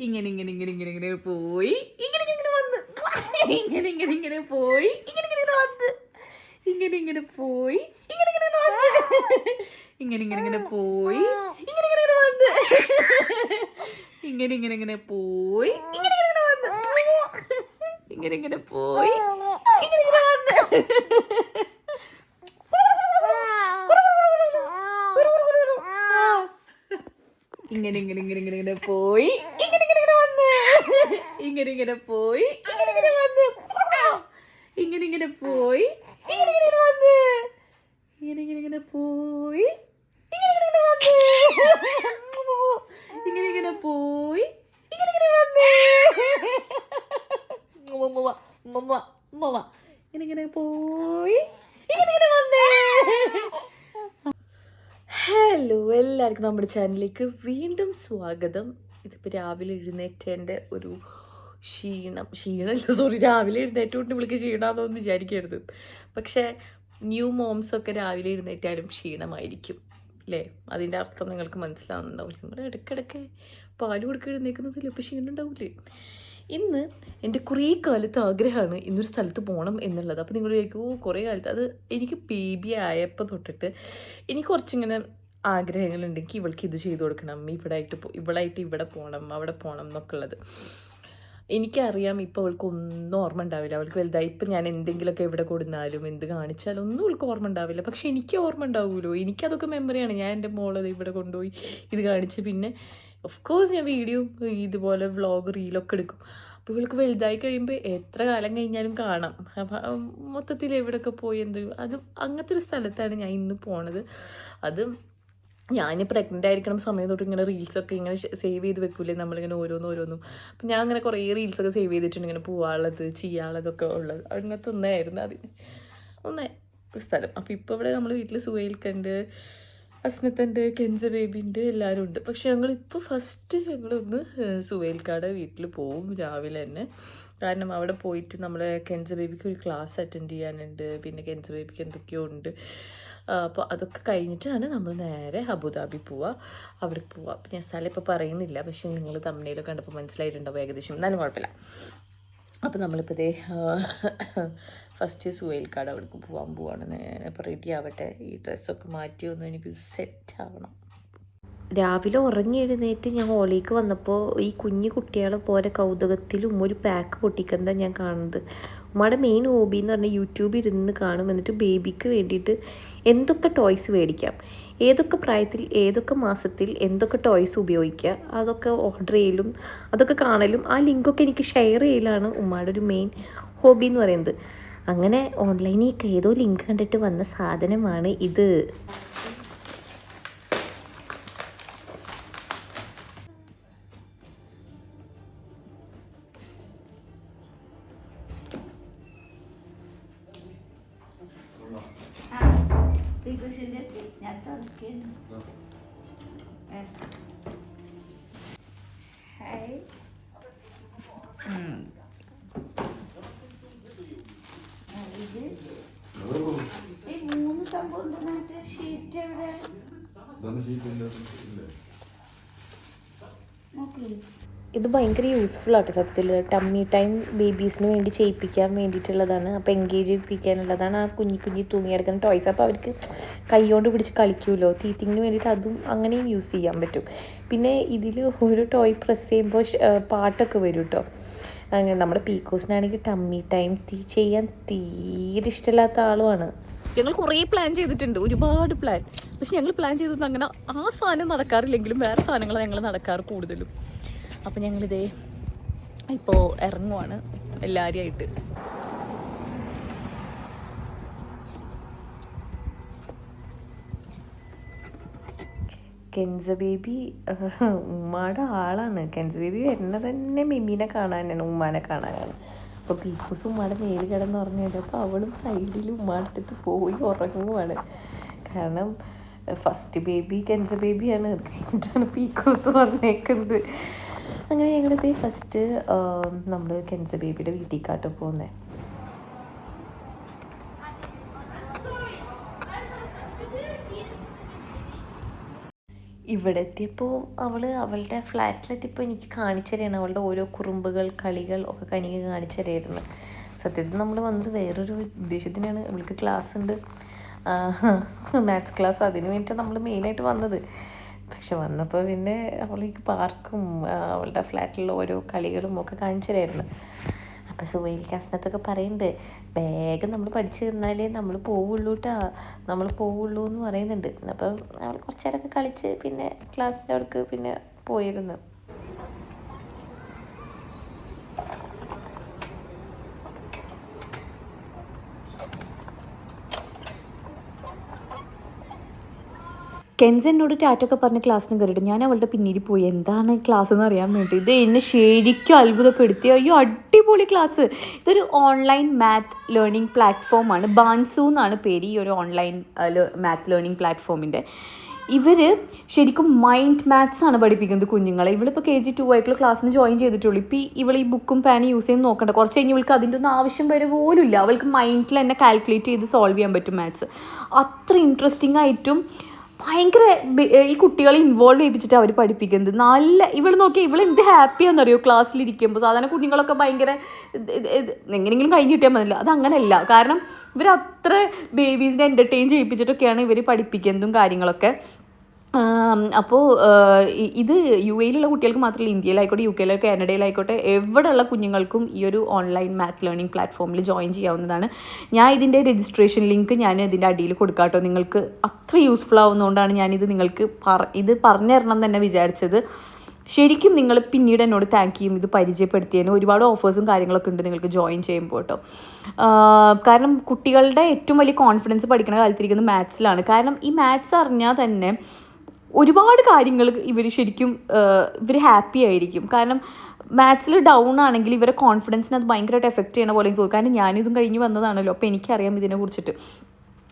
ഇങ്ങനെ ഇങ്ങനെ ഇങ്ങനെ ഇങ്ങനെ ഇങ്ങനെ പോയി ഇങ്ങനെ ഇങ്ങനെ വന്ന് ഇങ്ങനെ ഇങ്ങനെ ഇങ്ങനെ പോയി ഇങ്ങനെ ഇങ്ങനെ വന്ന് ഇങ്ങനെ ഇങ്ങനെ പോയി ഇങ്ങനെ ഇങ്ങനെ വന്ന് ഇങ്ങനെ ഇങ്ങനെ ഇങ്ങനെ പോയി ഇങ്ങനെ ഇങ്ങനെ വന്ന് ഇങ്ങനെ ഇങ്ങനെ ഇങ്ങനെ പോയി ഇങ്ങനെ ഇങ്ങനെ വന്ന് ഇങ്ങനെ ഇങ്ങനെ പോയി ഇങ്ങനെ ഇങ്ങനെ വന്ന് ഇങ്ങനെ ഇങ്ങനെ ഇങ്ങനെ ഇങ്ങനെ ഇങ്ങനെ പോയി ഇങ്ങനെ ഇങ്ങനെ ഇങ്ങനെ വന്ന് ഇങ്ങനെ ഇങ്ങനെ പോയി ഇങ്ങനെ ഇങ്ങനെ വന്ന് ഇങ്ങനെ ഇങ്ങനെ പോയി ഇങ്ങനെ ഇങ്ങനെ വന്ന് ഇങ്ങനെ ഇങ്ങനെ ഇങ്ങനെ പോയി ഇങ്ങനെ ഇങ്ങനെ വന്ന് ഇങ്ങനെ ഇങ്ങനെ പോയി ഇങ്ങനെ ഇങ്ങനെ വന്ന് ഇങ്ങനെ ഇങ്ങനെ പോയി ഇങ്ങനെ ഇങ്ങനെ വന്ന്. ഹലോ, എല്ലാവർക്കും നമ്മുടെ ചാനലിലേക്ക് വീണ്ടും സ്വാഗതം. ഇതിപ്പോൾ രാവിലെ എഴുന്നേറ്റേൻ്റെ ഒരു രാവിലെ എഴുന്നേറ്റുകൊണ്ട് വിളിക്ക് ക്ഷീണമെന്നൊന്നും വിചാരിക്കരുത്. പക്ഷേ ന്യൂ മോംസൊക്കെ രാവിലെ എഴുന്നേറ്റാലും ക്ഷീണമായിരിക്കും അല്ലേ? അതിൻ്റെ അർത്ഥം നിങ്ങൾക്ക് മനസ്സിലാവുന്നുണ്ടാവും. നിങ്ങൾ ഇടയ്ക്കിടയ്ക്ക് പാല് കൊടുക്കുക എഴുന്നേക്കുന്നതില്ല, ഇപ്പോൾ ക്ഷീണം ഉണ്ടാവില്ലേ? ഇന്ന് എൻ്റെ കുറേ കാലത്ത് ആഗ്രഹമാണ് ഇന്നൊരു സ്ഥലത്ത് പോകണം എന്നുള്ളത്. അപ്പോൾ നിങ്ങൾ ചോദിക്കും, കുറേ കാലത്ത് അത് എനിക്ക് ബേബി ആയപ്പോൾ തൊട്ടിട്ട് എനിക്ക് കുറച്ചിങ്ങനെ ആഗ്രഹങ്ങളുണ്ട്. എനിക്ക് ഇവൾക്ക് ഇത് ചെയ്ത് കൊടുക്കണം, ഇവളായിട്ട് ഇവിടെ പോകണം, അവിടെ പോകണം എന്നൊക്കെ ഉള്ളത്. എനിക്കറിയാം ഇപ്പോൾ അവൾക്ക് ഒന്നും ഓർമ്മ ഉണ്ടാവില്ല. അവൾക്ക് വലുതായി ഇപ്പം ഞാൻ എന്തെങ്കിലുമൊക്കെ എവിടെ കൊടുന്നാലും എന്ത് കാണിച്ചാലും ഒന്നും അവൾക്ക് ഓർമ്മ ഉണ്ടാവില്ല. പക്ഷെ എനിക്ക് ഓർമ്മ ഉണ്ടാവുമല്ലോ, എനിക്കതൊക്കെ മെമ്മറിയാണ്. ഞാൻ എൻ്റെ മോളത് ഇവിടെ കൊണ്ടുപോയി ഇത് കാണിച്ച്, പിന്നെ ഓഫ് കോഴ്സ് ഞാൻ വീഡിയോ ഇതുപോലെ വ്ളോഗ് റീലൊക്കെ എടുക്കും. അപ്പോൾ ഇവൾക്ക് വലുതായി കഴിയുമ്പോൾ എത്ര കാലം കഴിഞ്ഞാലും കാണാം. അപ്പം മൊത്തത്തിൽ എവിടെയൊക്കെ പോയി അത് അങ്ങനത്തെ ഒരു സ്ഥലത്താണ് ഞാൻ ഇന്ന് പോണത്. അത് ഞാൻ പ്രഗ്നൻ്റ് ആയിരിക്കണം സമയം തൊട്ട് ഇങ്ങനെ റീൽസൊക്കെ ഇങ്ങനെ സേവ് ചെയ്ത് വെക്കൂലേ നമ്മളിങ്ങനെ ഓരോന്നും. അപ്പം ഞാൻ അങ്ങനെ കുറേ റീൽസൊക്കെ സേവ് ചെയ്തിട്ടുണ്ട്, ഇങ്ങനെ പോവാനുള്ളത് ചെയ്യാനുള്ളതൊക്കെ ഉള്ളത്. അങ്ങനത്തെ ഒന്നായിരുന്നു ഒന്നേ സ്ഥലം. അപ്പോൾ ഇപ്പോൾ ഇവിടെ നമ്മൾ വീട്ടിൽ സുഹൈൽക്കുണ്ട്, അസ്നത്തുണ്ട്, കെൻസ ബേബി ഉണ്ട്, എല്ലാവരും ഉണ്ട്. പക്ഷെ ഞങ്ങളിപ്പോൾ ഫസ്റ്റ് ഞങ്ങളൊന്ന് സുഹൈൽക്കാടെ വീട്ടിൽ പോവും രാവിലെ തന്നെ. കാരണം അവിടെ പോയിട്ട് നമ്മൾ കെൻസ ബേബിക്ക് ഒരു ക്ലാസ് അറ്റൻഡ് ചെയ്യാനുണ്ട്, പിന്നെ കെൻസ ബേബിക്ക് എന്തൊക്കെയോ ഉണ്ട്. അപ്പോൾ അതൊക്കെ കഴിഞ്ഞിട്ടാണ് നമ്മൾ നേരെ അബുദാബി പോവുക. അവിടെ പോവുക. അപ്പം ഞാൻ സ്ഥലം ഇപ്പോൾ പറയുന്നില്ല, പക്ഷേ നിങ്ങൾ തമ്മിലൊക്കെ കണ്ടപ്പോൾ മനസ്സിലായിട്ടുണ്ടാവും ഏകദേശം, എന്നാലും കുഴപ്പമില്ല. അപ്പോൾ നമ്മളിപ്പോൾ ഇതേ ഫസ്റ്റ് സുഹൈൽക്കാട് അവിടേക്ക് പോകാൻ പോവാണ്. ഇപ്പോൾ റെഡി ആവട്ടെ, ഈ ഡ്രസ്സൊക്കെ മാറ്റി ഒന്ന് എനിക്ക് സെറ്റ് ആവണം. രാവിലെ ഉറങ്ങി എഴുന്നേറ്റ് ഞാൻ ഹോളിലേക്ക് വന്നപ്പോൾ ഈ കുഞ്ഞു കുട്ടികളെ പോലെ കൗതുകത്തിലും ഒരു പാക്ക് പൊട്ടിക്കുന്നത് ഞാൻ കാണുന്നത്. ഉമ്മയുടെ മെയിൻ ഹോബി എന്ന് പറഞ്ഞാൽ യൂട്യൂബിൽ ഇരുന്ന് കാണും, എന്നിട്ട് ബേബിക്ക് വേണ്ടിയിട്ട് എന്തൊക്കെ ടോയ്സ് മേടിക്കാം, ഏതൊക്കെ പ്രായത്തിൽ ഏതൊക്കെ മാസത്തിൽ എന്തൊക്കെ ടോയ്സ് ഉപയോഗിക്കുക, അതൊക്കെ ഓർഡർ ചെയ്യലും അതൊക്കെ കാണലും ആ ലിങ്കൊക്കെ എനിക്ക് ഷെയർ ചെയ്യലാണ് ഉമ്മയുടെ ഒരു മെയിൻ ഹോബി എന്ന് പറയുന്നത്. അങ്ങനെ ഓൺലൈനിൽ ഏതോ ലിങ്ക് കണ്ടിട്ട് വന്ന സാധനമാണ് ഇത്. ഇത് ഭയങ്കര യൂസ്ഫുൾ ആട്ടോ സത്യത്തിൽ. ടമ്മി ടൈം ബേബീസിന് വേണ്ടി ചെയ്യിപ്പിക്കാൻ വേണ്ടിയിട്ടുള്ളതാണ്. അപ്പോൾ എൻഗേജ് ചെയ്യിപ്പിക്കാനുള്ളതാണ് ആ കുഞ്ഞി തൂങ്ങിയെടുക്കുന്ന ടോയ്സ്. അപ്പോൾ അവർക്ക് കൈകൊണ്ട് പിടിച്ച് കളിക്കുമല്ലോ, തീറ്റിങ്ങിന് വേണ്ടിയിട്ട് അതും അങ്ങനെയും യൂസ് ചെയ്യാൻ പറ്റും. പിന്നെ ഇതിൽ ഒരു ടോയ് പ്രസ് ചെയ്യുമ്പോൾ പാട്ടൊക്കെ വരും കേട്ടോ. അങ്ങനെ നമ്മുടെ പീക്കോസിനാണെങ്കിൽ ടമ്മി ടൈം ചെയ്യാൻ തീരെ ഇഷ്ടമില്ലാത്ത ആളുമാണ്. ഞങ്ങൾ കുറേ പ്ലാൻ ചെയ്തിട്ടുണ്ട്, ഒരുപാട് പ്ലാൻ. പക്ഷെ ഞങ്ങൾ പ്ലാൻ ചെയ്തൊന്നും അങ്ങനെ ആ സാധനം നടക്കാറില്ലെങ്കിലും വേറെ സാധനങ്ങളാണ് ഞങ്ങൾ നടക്കാറ് കൂടുതലും. അപ്പോൾ ഞങ്ങളിതേ ഇപ്പോൾ ഇറങ്ങുവാണ് എല്ലാവരും ആയിട്ട്. കെൻസ ബേബി ഉമ്മയുടെ ആളാണ്. കെൻസ ബേബി വരുന്നത് തന്നെ മിമ്മീനെ കാണാനാണ്, ഉമ്മാനെ കാണാനാണ്. അപ്പോൾ പീക്കൂസ് ഉമ്മയുടെ മേല് കിടന്ന് ഉറങ്ങി കഴിഞ്ഞപ്പോൾ അവളും സൈഡിൽ ഉമ്മയുടെ അടുത്ത് പോയി ഉറങ്ങുവാണ്. കാരണം ഫസ്റ്റ് ബേബി കെൻസ ബേബിയാണ്, അത് കഴിഞ്ഞിട്ടാണ് പീക്കൂസ് വന്നേക്കുന്നത്. അങ്ങനെ ഞങ്ങളിത് ഫസ്റ്റ് നമ്മൾ കെൻസ ബേബിയുടെ വീട്ടിലേക്കാട്ട് പോകുന്നത്. ഇവിടെ എത്തിയപ്പോൾ അവളുടെ ഫ്ലാറ്റിലെത്തിയപ്പോൾ എനിക്ക് കാണിച്ചു തരാണ് അവളുടെ ഓരോ കുറുമ്പുകൾ കളികൾ ഒക്കെ കനിക്ക് കാണിച്ചു തരായിരുന്നു. സത്യത്തിൽ നമ്മൾ വന്നത് വേറൊരു ഉദ്ദേശത്തിനാണ്. അവൾക്ക് ക്ലാസ് ഉണ്ട്, മാത്സ് ക്ലാസ്. അതിന് വേണ്ടിയിട്ടാണ് നമ്മൾ മെയിനായിട്ട് വന്നത്. പക്ഷെ വന്നപ്പോൾ പിന്നെ അവൾക്ക് പാർക്കും അവളുടെ ഫ്ലാറ്റിലുള്ള ഓരോ കളികളും ഒക്കെ കാണിച്ചു തരായിരുന്നു. അപ്പോൾ സുഹൈൽ കാസിനകത്തൊക്കെ പറയുന്നുണ്ട്, വേഗം നമ്മൾ പഠിച്ചു തന്നാലേ നമ്മൾ പോവുള്ളൂ കേട്ടോ, നമ്മൾ പോവുള്ളൂ എന്ന് പറയുന്നുണ്ട്. അപ്പം അവൾ കുറച്ച് നേരമൊക്കെ കളിച്ച് പിന്നെ ക്ലാസ്സിൻ്റെ അവർക്ക് പിന്നെ പോയിരുന്നു. കെൻസ് എന്നോട് ടാറ്റൊക്കെ പറഞ്ഞ് ക്ലാസ്സിന് കയറിയിട്ട് ഞാൻ അവളുടെ പിന്നീട് പോയി എന്താണ് ക്ലാസ് എന്ന് അറിയാൻ വേണ്ടി. ഇത് എന്നെ ശരിക്കും അത്ഭുതപ്പെടുത്തി. അയ്യോ അടിപൊളി ക്ലാസ്. ഇതൊരു ഓൺലൈൻ മാത്ത് ലേണിംഗ് പ്ലാറ്റ്ഫോമാണ്. ബാൻസു എന്നാണ് പേര് ഈ ഒരു ഓൺലൈൻ മാത്ത് ലേണിംഗ് പ്ലാറ്റ്ഫോമിൻ്റെ. ഇവർ ശരിക്കും മൈൻഡ് മാത്സ് ആണ് പഠിപ്പിക്കുന്നത് കുഞ്ഞുങ്ങളെ. ഇവളിപ്പോൾ KG2 ആയിട്ടുള്ള ക്ലാസ്സിന് ജോയിൻ ചെയ്തിട്ടുള്ളൂ. ഇപ്പോൾ ഇവൾ ഈ ബുക്കും പാനും യൂസ് ചെയ്ത് നോക്കണ്ട. കുറച്ച് കഴിഞ്ഞ് ഇവൾക്ക് അതിൻ്റെ ഒന്നും ആവശ്യം വരെ പോലും ഇല്ല. അവൾക്ക് മൈൻഡിൽ തന്നെ കാൽക്കുലേറ്റ് ചെയ്ത് സോൾവ് ചെയ്യാൻ പറ്റും മാത്സ്. അത്ര ഇൻട്രസ്റ്റിംഗ് ആയിട്ടും ഭയങ്കര ഈ കുട്ടികളെ ഇൻവോൾവ് ചെയ്യിപ്പിച്ചിട്ട് അവർ പഠിപ്പിക്കുന്നത്. നല്ല ഇവൾ നോക്കിയാൽ ഇവൾ എന്ത് ഹാപ്പിയാണെന്നറിയോ ക്ലാസ്സിലിരിക്കുമ്പോൾ. സാധാരണ കുഞ്ഞുങ്ങളൊക്കെ ഭയങ്കര എങ്ങനെയെങ്കിലും കഴിഞ്ഞ് കിട്ടിയാൽ മതില്ല. അതങ്ങനെയല്ല. കാരണം ഇവർ അത്ര ബേബീസിനെ എൻ്റർടൈൻ ചെയ്യിപ്പിച്ചിട്ടൊക്കെയാണ് ഇവർ പഠിപ്പിക്കുന്നതും കാര്യങ്ങളൊക്കെ. അപ്പോൾ ഇത് UAE കുട്ടികൾക്ക് മാത്രമല്ല, ഇന്ത്യയിലായിക്കോട്ടെ UK കാനഡയിലായിക്കോട്ടെ എവിടെയുള്ള കുഞ്ഞുങ്ങൾക്കും ഈ ഒരു ഓൺലൈൻ മാത്ത് ലേണിംഗ് പ്ലാറ്റ്ഫോമിൽ ജോയിൻ ചെയ്യാവുന്നതാണ്. ഞാൻ ഇതിൻ്റെ രജിസ്ട്രേഷൻ ലിങ്ക് ഞാൻ ഇതിൻ്റെ അടിയിൽ കൊടുക്കാം കേട്ടോ. നിങ്ങൾക്ക് അത്ര യൂസ്ഫുൾ ആവുന്നതുകൊണ്ടാണ് ഞാനിത് നിങ്ങൾക്ക് ഇത് പറഞ്ഞു തരണം എന്ന് തന്നെ വിചാരിച്ചത്. ശരിക്കും നിങ്ങൾ പിന്നീട് എന്നോട് താങ്ക് ചെയ്യും ഇത് പരിചയപ്പെടുത്തിയതിന്. ഒരുപാട് ഓഫേഴ്സും കാര്യങ്ങളൊക്കെ ഉണ്ട് നിങ്ങൾക്ക് ജോയിൻ ചെയ്യുമ്പോൾ കേട്ടോ. കാരണം കുട്ടികളുടെ ഏറ്റവും വലിയ കോൺഫിഡൻസ് പഠിക്കുന്ന കാലത്തിരിക്കുന്നത് മാത്സിലാണ്. കാരണം ഈ മാത്സ് അറിഞ്ഞാൽ തന്നെ ഒരുപാട് കാര്യങ്ങൾ ഇവർ ശരിക്കും ഹാപ്പി ആയിരിക്കും. കാരണം മാത്സിൽ ഡൗൺ ആണെങ്കിൽ ഇവരെ കോൺഫിഡൻസിന് അത് ഭയങ്കരമായിട്ട് എഫക്റ്റ് ചെയ്യണ പോലെ എനിക്ക് തോന്നും. കാരണം ഞാനിതും കഴിഞ്ഞ് വന്നതാണല്ലോ, അപ്പോൾ എനിക്കറിയാം ഇതിനെ കുറിച്ചിട്ട്.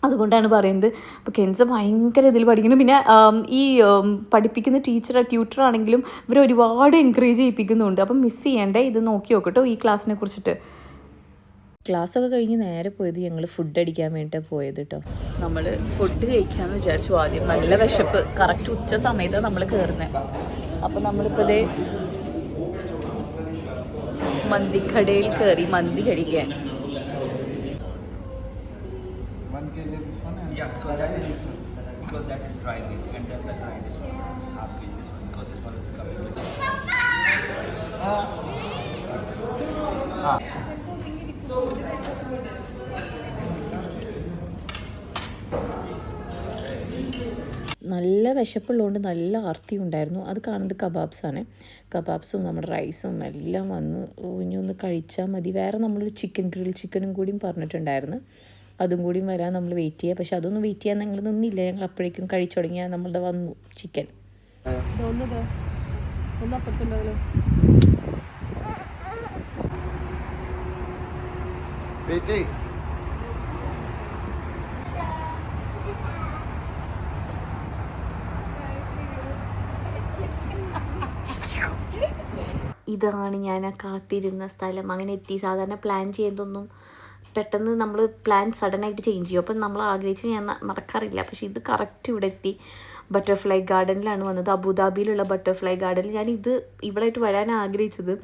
അതുകൊണ്ടാണ് പറയുന്നത്. അപ്പോൾ കെൻസ ഭയങ്കര ഇതിൽ പഠിക്കുന്നു. പിന്നെ ഈ പഠിപ്പിക്കുന്ന ട്യൂട്ടറാണെങ്കിലും ഇവർ ഒരുപാട് എൻകറേജ് ചെയ്യിപ്പിക്കുന്നുണ്ട്. അപ്പം മിസ് ചെയ്യേണ്ടേ, ഇത് നോക്കി നോക്കട്ടോ ഈ ക്ലാസ്സിനെ കുറിച്ചിട്ട്. ക്ലാസ്സൊക്കെ കഴിഞ്ഞ് നേരെ പോയത് ഞങ്ങൾ ഫുഡ് അടിക്കാൻ വേണ്ടിയിട്ടാണ് പോയത് കേട്ടോ. നമ്മൾ ഫുഡ് കഴിക്കാമെന്ന് വിചാരിച്ചു. ആദ്യം നല്ല വിശപ്പ്, കറക്റ്റ് ഉച്ച സമയത്താണ് നമ്മൾ കയറുന്നത്. അപ്പോൾ നമ്മളിപ്പോൾ ഇതേ മന്തിക്കടയിൽ കയറി മന്തി കഴിക്കാൻ. നല്ല വിശപ്പുള്ളതുകൊണ്ട് നല്ല ആർത്തി ഉണ്ടായിരുന്നു. അത് കാണുന്നത് കബാബ്സാണ്. കബാബ്സും നമ്മുടെ റൈസും എല്ലാം വന്നു. ഇനി ഒന്ന് കഴിച്ചാൽ മതി. വേറെ നമ്മളൊരു ഗ്രിൽ ചിക്കനും കൂടിയും പറഞ്ഞിട്ടുണ്ടായിരുന്നു. അതും കൂടിയും വരാൻ നമ്മൾ വെയിറ്റ് ചെയ്യുക. പക്ഷെ അതൊന്നും വെയിറ്റ് ചെയ്യാൻ ഞങ്ങൾ നിന്നില്ല. ഞങ്ങൾ അപ്പോഴേക്കും കഴിച്ചു തുടങ്ങിയാൽ നമ്മളുടെ വന്നു ചിക്കൻ. ഇതാണ് ഞാൻ കാത്തിരുന്ന സ്ഥലം. അങ്ങനെ എത്തി. സാധാരണ പ്ലാൻ ചെയ്യുന്നതൊന്നും പെട്ടെന്ന് നമ്മൾ പ്ലാൻ സഡനായിട്ട് ചേഞ്ച് ചെയ്യും. അപ്പം നമ്മൾ ആഗ്രഹിച്ച് ഞാൻ നടക്കാറില്ല. പക്ഷേ ഇത് കറക്റ്റ് ഇവിടെ എത്തി. ബട്ടർഫ്ലൈ ഗാർഡനിലാണ് വന്നത്. അബുദാബിയിലുള്ള ബട്ടർഫ്ലൈ ഗാർഡനിൽ. ഞാനിത് ഇവിടായിട്ട് വരാൻ ആഗ്രഹിച്ചത്.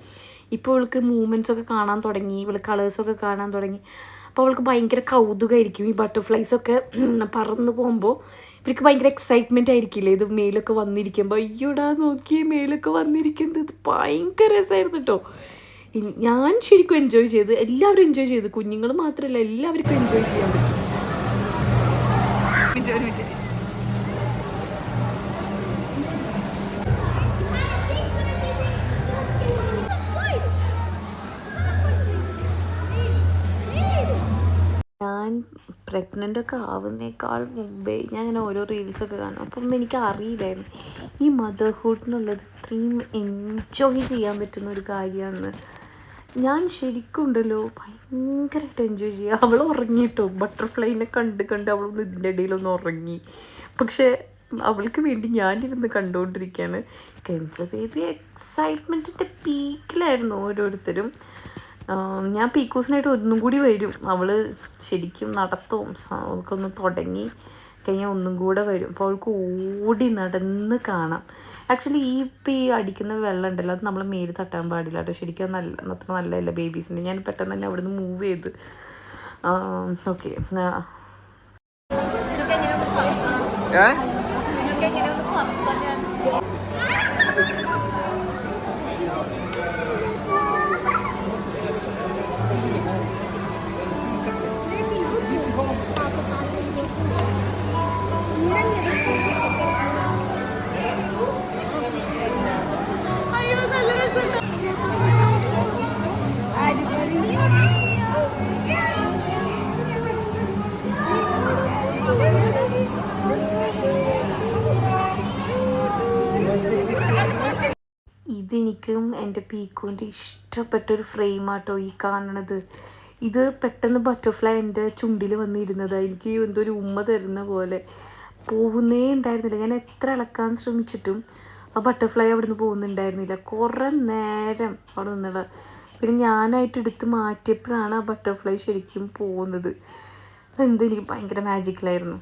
ഇപ്പോൾ ഇവൾക്ക് മൂവ്മെൻറ്റ്സൊക്കെ കാണാൻ തുടങ്ങി, ഇവൾ കളേഴ്സൊക്കെ കാണാൻ തുടങ്ങി. അപ്പോൾ അവൾക്ക് ഭയങ്കര കൗതുകമായിരിക്കും. ഈ ബട്ടർഫ്ലൈസൊക്കെ പറന്ന് പോകുമ്പോൾ ഇവർക്ക് ഭയങ്കര എക്സൈറ്റ്മെൻ്റ് ആയിരിക്കില്ലേ ഇത് മേലൊക്കെ വന്നിരിക്കുമ്പോൾ. അയ്യോടാ നോക്കിയേ മേലൊക്കെ വന്നിരിക്കുന്നത്. ഇത് ഭയങ്കര രസമായിരുന്നു കേട്ടോ. ഞാൻ ശരിക്കും എൻജോയ് ചെയ്ത്, എല്ലാവരും എൻജോയ് ചെയ്ത്. കുഞ്ഞുങ്ങൾ മാത്രമല്ല, എല്ലാവർക്കും എൻജോയ് ചെയ്യാൻ പറ്റും. ഞാൻ പ്രഗ്നൻ്റൊക്കെ ആവുന്നേക്കാൾ മുമ്പേ ഞാൻ ഇങ്ങനെ ഓരോ റീൽസൊക്കെ കാണും. അപ്പം ഒന്നും എനിക്ക് അറിയില്ലായിരുന്നു ഈ മദർഹുഡ് എന്നുള്ളത് ഇത്രയും എൻജോയ് ചെയ്യാൻ പറ്റുന്ന ഒരു കാര്യമാണെന്ന്. ഞാൻ ശരിക്കും ഉണ്ടല്ലോ ഭയങ്കരമായിട്ട് എൻജോയ് ചെയ്യുക. അവൾ ഉറങ്ങിയിട്ടോ, ബട്ടർഫ്ലൈനെ കണ്ട് അവളൊന്ന് ഇതിൻ്റെ ഇടയിലൊന്ന് ഉറങ്ങി. പക്ഷേ അവൾക്ക് വേണ്ടി ഞാനിരുന്ന് കണ്ടുകൊണ്ടിരിക്കുകയാണ്. കെൻസ ബേബി എക്സൈറ്റ്മെൻറ്റിൻ്റെ പീക്കിലായിരുന്നു ഓരോരുത്തരും. ഞാൻ പീക്കൂസിനായിട്ട് ഒന്നും കൂടി വരും. അവൾ ശരിക്കും നടത്തവും അവൾക്കൊന്ന് തുടങ്ങി. കഴിഞ്ഞാൽ ഒന്നും കൂടെ വരും. അപ്പോൾ അവൾക്ക് ഓടി നടന്ന് കാണാം. ആക്ച്വലി ഈ അടിക്കുന്ന വെള്ളം ഉണ്ടല്ലോ, അത് നമ്മൾ മേല് തട്ടാൻ പാടില്ല കേട്ടോ. ശരിക്കും അത്ര നല്ലതല്ല ബേബീസിൻ്റെ. ഞാൻ പെട്ടെന്ന് തന്നെ അവിടെ നിന്ന് മൂവ് ചെയ്ത്. ഓക്കെ, ഇതെനിക്കും എൻ്റെ പീക്കുവിൻ്റെ ഇഷ്ടപ്പെട്ടൊരു ഫ്രെയിമാട്ടോ ഈ കാണണത്. ഇത് പെട്ടെന്ന് ബട്ടർഫ്ലൈ എൻ്റെ ചുണ്ടിൽ വന്നിരുന്നതാണ്. എനിക്ക് എന്തോ ഒരു ഉമ്മ തരുന്ന പോലെ. പോകുന്നേ ഉണ്ടായിരുന്നില്ല. ഞാൻ എത്ര ഇളക്കാൻ ശ്രമിച്ചിട്ടും ആ ബട്ടർഫ്ലൈ അവിടെ നിന്ന് പോകുന്നുണ്ടായിരുന്നില്ല. കുറേ നേരം അവിടെ നിന്നുള്ള. പിന്നെ ഞാനായിട്ട് എടുത്ത് മാറ്റിയപ്പോഴാണ് ആ ബട്ടർഫ്ലൈ ശരിക്കും പോകുന്നത്. അതെന്തോ എനിക്ക് ഭയങ്കര മാജിക്കലായിരുന്നു.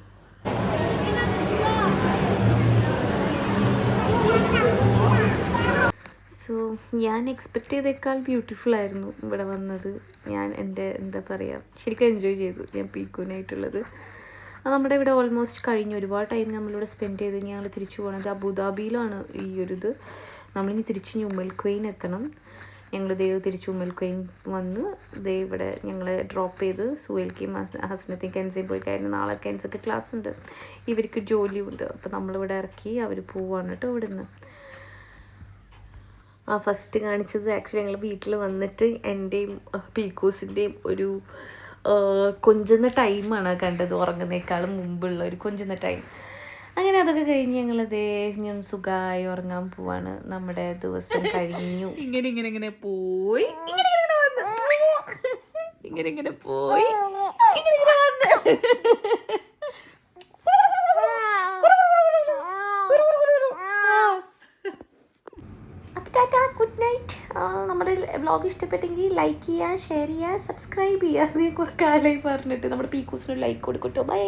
സോ ഞാൻ എക്സ്പെക്റ്റ് ചെയ്തേക്കാൾ ബ്യൂട്ടിഫുൾ ആയിരുന്നു ഇവിടെ വന്നത്. ഞാൻ എന്താ പറയുക, ശരിക്കും എൻജോയ് ചെയ്തു ഞാൻ പീക്കുവിനായിട്ടുള്ളത്. നമ്മുടെ ഇവിടെ ഓൾമോസ്റ്റ് കഴിഞ്ഞു. ഒരുപാട് ടൈം നമ്മളിവിടെ സ്പെൻഡ് ചെയ്ത് ഞങ്ങൾ തിരിച്ചു പോകുന്നത് അബുദാബിയിലാണ് ഈ ഒരു ഇത്. നമ്മളിനി തിരിച്ച് ഉമ്മൽ ക്വെയിൻ എത്തണം. ഞങ്ങൾ തിരിച്ച് ഉമ്മൽ ക്വെയിൻ വന്ന് ഇവിടെ ഞങ്ങളെ ഡ്രോപ്പ് ചെയ്ത് സുഹേൽക്കും ഹസ്നത്തെയും കെൻസയും പോയി കഴിഞ്ഞ് നാളെ കെൻസൊക്കെ ക്ലാസ് ഉണ്ട്, ഇവർക്ക് ജോലിയുണ്ട്. അപ്പോൾ നമ്മളിവിടെ ഇറക്കി അവർ പോവാണ് കേട്ടോ ഇവിടെ നിന്ന്. ഫസ്റ്റ് കാണിച്ചത് ആക്ച്വലി ഞങ്ങൾ വീട്ടിൽ വന്നിട്ട് എൻ്റെയും പീക്കൂസിൻ്റെയും ഒരു കൊഞ്ചുന്ന ടൈമാണ് കണ്ടത്. ഉറങ്ങുന്നേക്കാളും മുമ്പുള്ള ഒരു കൊഞ്ചുന്ന ടൈം. അങ്ങനെ അതൊക്കെ കഴിഞ്ഞ് ഞാൻ സുഖമായി ഉറങ്ങാൻ പോവാണ്. നമ്മുടെ ദിവസം കഴിഞ്ഞു. ഇങ്ങനെ പോയി ഇങ്ങനെ പോയി ഗുഡ് നൈറ്റ്. നമ്മുടെ വ്ളോഗ് ഇഷ്ടപ്പെട്ടെങ്കിൽ ലൈക്ക് ചെയ്യുക, ഷെയർ ചെയ്യുക, സബ്സ്ക്രൈബ് ചെയ്യുക. നീ കുറേ കാലമായി പറഞ്ഞിട്ട് നമ്മുടെ പീക്കൂസിന് ലൈക്ക് കൊടുക്കട്ടോ. ബൈ.